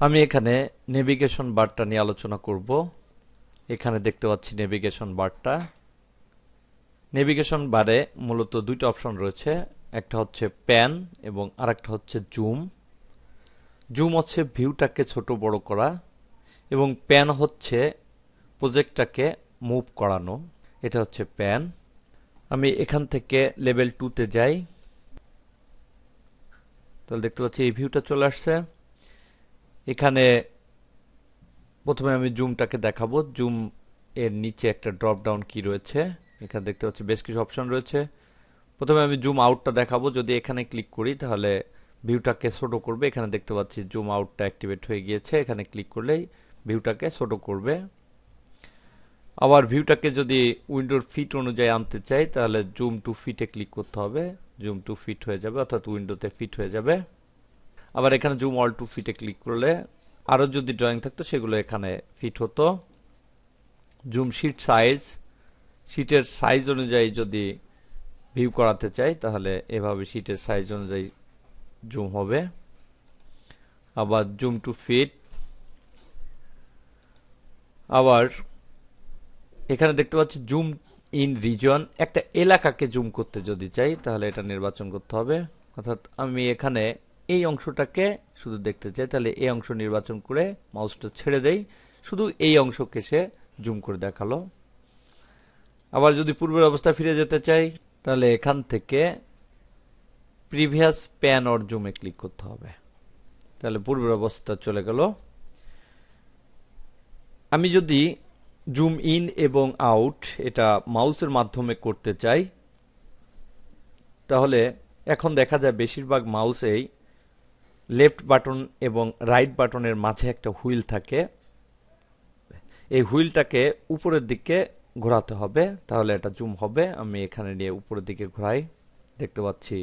আমি এখানে নেভিগেশন বারটা নিয়ে আলোচনা করব। এখানে দেখতে পাচ্ছি নেভিগেশন বারটা। নেভিগেশন বারে মূলত দুইটা অপশন রয়েছে, একটা হচ্ছে প্যান এবং আরেকটা হচ্ছে জুম। জুম হচ্ছে ভিউটাকে ছোট বড় করা এবং প্যান হচ্ছে প্রজেক্টটাকে মুভ করানো। এটা হচ্ছে প্যান। আমি এখান থেকে লেভেল 2 তে যাই, তাহলে দেখতে পাচ্ছি এই ভিউটা চলে আসছে। এখানে প্রথমে আমি জুমটাকে দেখাবো। জুম এর নিচে একটা ড্রপ ডাউন কি রয়েছে, এখানে দেখতে পাচ্ছি বেশ কিছু অপশন রয়েছে। প্রথমে আমি জুম আউটটা দেখাবো। যদি এখানে ক্লিক করি তাহলে ভিউটাকে ছোট করবে। এখানে দেখতে পাচ্ছি জুম আউটটা অ্যাক্টিভেট হয়ে গিয়েছে। এখানে ক্লিক করলেই ভিউটাকে ছোট করবে। আবার ভিউটাকে যদি উইন্ডোর ফিট অনুযায়ী আনতে চাই তাহলে জুম টু ফিটে ক্লিক করতে হবে। জুম টু ফিট হয়ে যাবে, অর্থাৎ উইন্ডোতে ফিট হয়ে যাবে। আবার এখানে জুম অল টু ফিটে ক্লিক করলে আরো যদি ড্রয়িং থাকতো সেগুলো এখানে ফিট হতো। জুম শিট সাইজ, শিটের সাইজ অনুযায়ী যদি ভিউ করাতে চাই তাহলে এভাবে শিটের সাইজ অনুযায়ী জুম হবে। আবার জুম টু ফিট। আবার এখানে দেখতে পাচ্ছি জুম ইন রিজন। একটা এলাকাকে জুম করতে যদি চাই তাহলে এটা নির্বাচন করতে হবে। অর্থাৎ আমি এখানে এই অংশটাকে শুধু দেখতে চাই, তাহলে এই অংশ নির্বাচন করে মাউসটা ছেড়ে দেই, শুধু এই অংশকে সে জুম করে দেখালো। আবার যদি পূর্বের অবস্থায় ফিরে যেতে চাই তাহলে এখান থেকে প্রিভিয়াস প্যান অর জুমে ক্লিক করতে হবে, তাহলে পূর্বের অবস্থা চলে গেল। আমি যদি জুম ইন এবং আউট এটা মাউসের মাধ্যমে করতে চাই তাহলে এখন দেখা যায় বেশিরভাগ মাউসেই লেফট বাটন এবং রাইট বাটনের মাঝে একটা হুইল থাকে। এই হুইলটাকে উপরের দিকে ঘোরাতে হবে, তাহলে এটা জুম হবে। আমি এখানে নিয়ে উপরের দিকে ঘোরাই, দেখতে পাচ্ছি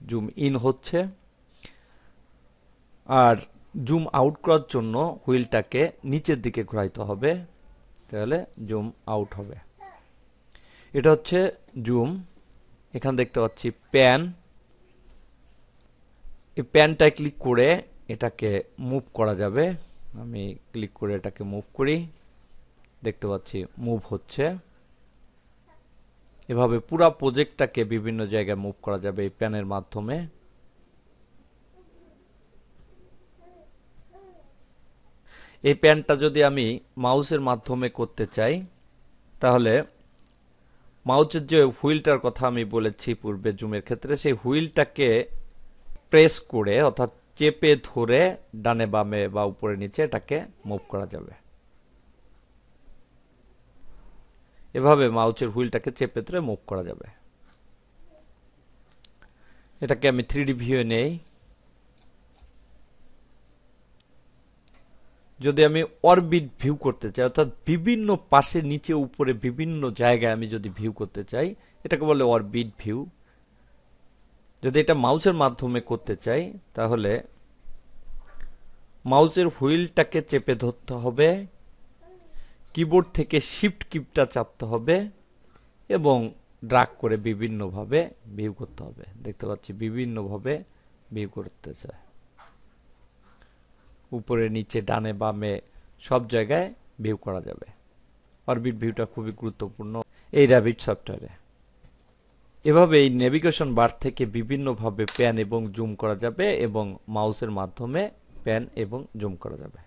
জুম ইন হচ্ছে। আর জুম আউট করার জন্য হুইলটাকে নিচের দিকে ঘোরাইতে হবে, তাহলে জুম আউট হবে। এটা হচ্ছে জুম। এখানে দেখতে পাচ্ছি প্যান। এই প্যানটায় ক্লিক করে এটাকে মুভ করা যাবে। আমি ক্লিক করে এটাকে মুভ করি, দেখতে পাচ্ছি মুভ হচ্ছে। এভাবে পুরো প্রজেক্টটাকে বিভিন্ন জায়গায় মুভ করা যাবে এই প্যানের মাধ্যমে। এই প্যানটা যদি আমি মাউসের মাধ্যমে করতে চাই তাহলে মাউসের যে হুইলটার কথা আমি বলেছি পূর্বে জুমের ক্ষেত্রে, সেই হুইলটাকে প্রেস করে অর্থাৎ চেপে ধরে ডানে বামে বা উপরে নিচে এটাকে মুভ করা যাবে। এভাবে মাউসের হুইলটাকে চেপে ধরে মুভ করা যাবে। এটাকে আমি 3D ভিউ নেই। যদি আমি অরবিট ভিউ করতে চাই, অর্থাৎ বিভিন্ন পাশে নিচে উপরে বিভিন্ন জায়গায় আমি যদি ভিউ করতে চাই, এটাকে বলে অরবিট ভিউ। যদি এটা মাউসের মাধ্যমে করতে চাই তাহলে মাউসের হুইলটাকে চেপে ধরতে হবে, কিবোর্ড থেকে শিফট কিটা চাপতে হবে এবং ড্রাগ করে বিভিন্নভাবে ভিউ করতে হবে। দেখতে পাচ্ছি বিভিন্নভাবে ভিউ করতে চাই, উপরে নিচে ডানে বামে সব জায়গায় ভিউ করা যাবে। অরবিট ভিউটা খুবই গুরুত্বপূর্ণ এই র্যাবিট সফটওয়্যারে। এভাবে এই নেভিগেশন বার থেকে বিভিন্নভাবে প্যান এবং জুম করা যাবে এবং মাউসের মাধ্যমে প্যান এবং জুম করা যাবে।